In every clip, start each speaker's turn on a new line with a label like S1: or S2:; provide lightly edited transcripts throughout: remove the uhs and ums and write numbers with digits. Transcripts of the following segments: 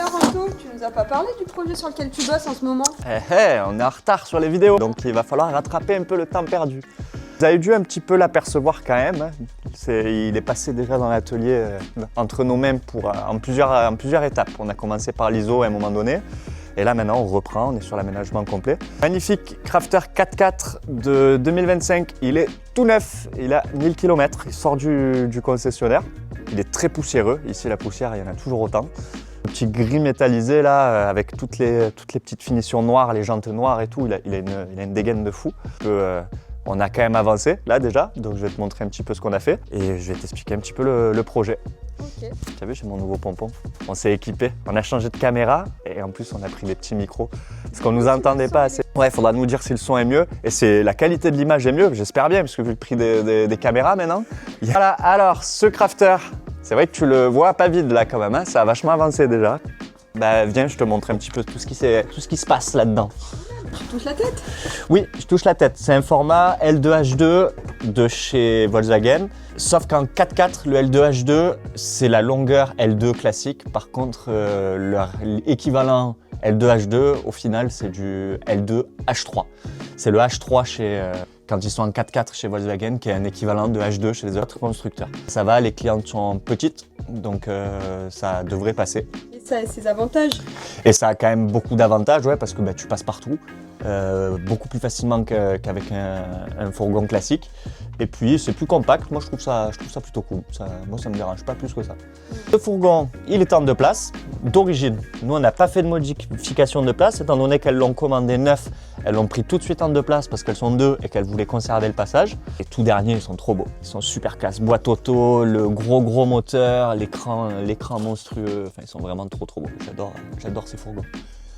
S1: alors Anto, tu nous as pas parlé du projet sur lequel tu bosses en ce moment?
S2: On est en retard sur les vidéos, donc il va falloir rattraper un peu le temps perdu. Vous avez dû un petit peu l'apercevoir quand même, hein. Il est passé déjà dans l'atelier entre nos mains en plusieurs étapes. On a commencé par l'ISO à un moment donné, et là maintenant on reprend, on est sur l'aménagement complet. Magnifique Crafter 4x4 de 2025, il est tout neuf, il a 1000 km, il sort du concessionnaire. Il est très poussiéreux, ici la poussière il y en a toujours autant. Le petit gris métallisé là, avec toutes les petites finitions noires, les jantes noires et tout, il a une dégaine de fou. On a quand même avancé là déjà, donc je vais te montrer un petit peu ce qu'on a fait et je vais t'expliquer un petit peu le projet.
S1: Ok.
S2: Tu as vu, j'ai mon nouveau pompon. On s'est équipé, on a changé de caméra et en plus on a pris des petits micros parce qu'on nous entendait pas assez. Ouais, il faudra nous dire si le son est mieux et si la qualité de l'image est mieux, j'espère bien parce que vu le prix des caméras maintenant. Voilà, alors ce crafter, c'est vrai que tu le vois pas vide là quand même, hein, ça a vachement avancé déjà. Bah viens, je te montre un petit peu tout ce qui se passe là-dedans.
S1: Tu touches la tête?
S2: Oui, je touche la tête. C'est un format L2H2 de chez Volkswagen. Sauf qu'en 4x4, le L2H2, c'est la longueur L2 classique. Par contre, leur équivalent L2H2, au final, c'est du L2H3. C'est le H3 quand ils sont en 4x4 chez Volkswagen, qui est un équivalent de H2 chez les autres constructeurs. Ça va, les clientes sont petites, donc ça devrait passer.
S1: Et ça a ses avantages.
S2: Et ça a quand même beaucoup d'avantages, ouais, parce que tu passes partout, beaucoup plus facilement qu'avec un fourgon classique. Et puis c'est plus compact, moi je trouve ça plutôt cool. Moi ça me dérange pas plus que ça. Le fourgon, il est en 2 places, d'origine. Nous on n'a pas fait de modification de place, étant donné qu'elles l'ont commandé neuf, elles l'ont pris tout de suite en 2 places parce qu'elles sont 2 et qu'elles voulaient conserver le passage. Les tout derniers, ils sont trop beaux, ils sont super classe. Boîte auto, le gros moteur, l'écran monstrueux, enfin ils sont vraiment trop beaux. J'adore ces fourgons.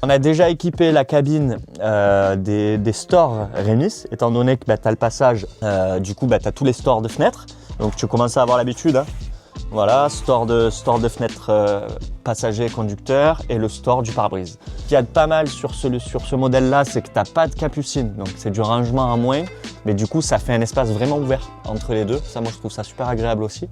S2: On a déjà équipé la cabine des stores Remis, étant donné que tu as le passage, du coup tu as tous les stores de fenêtres, donc tu commences à avoir l'habitude. Hein. Voilà, store de fenêtres passagers et conducteurs et le store du pare-brise. Ce qu'il y a de pas mal sur ce modèle-là, c'est que tu n'as pas de capucine, donc c'est du rangement en moins, mais du coup ça fait un espace vraiment ouvert entre les deux. Ça, moi je trouve ça super agréable aussi.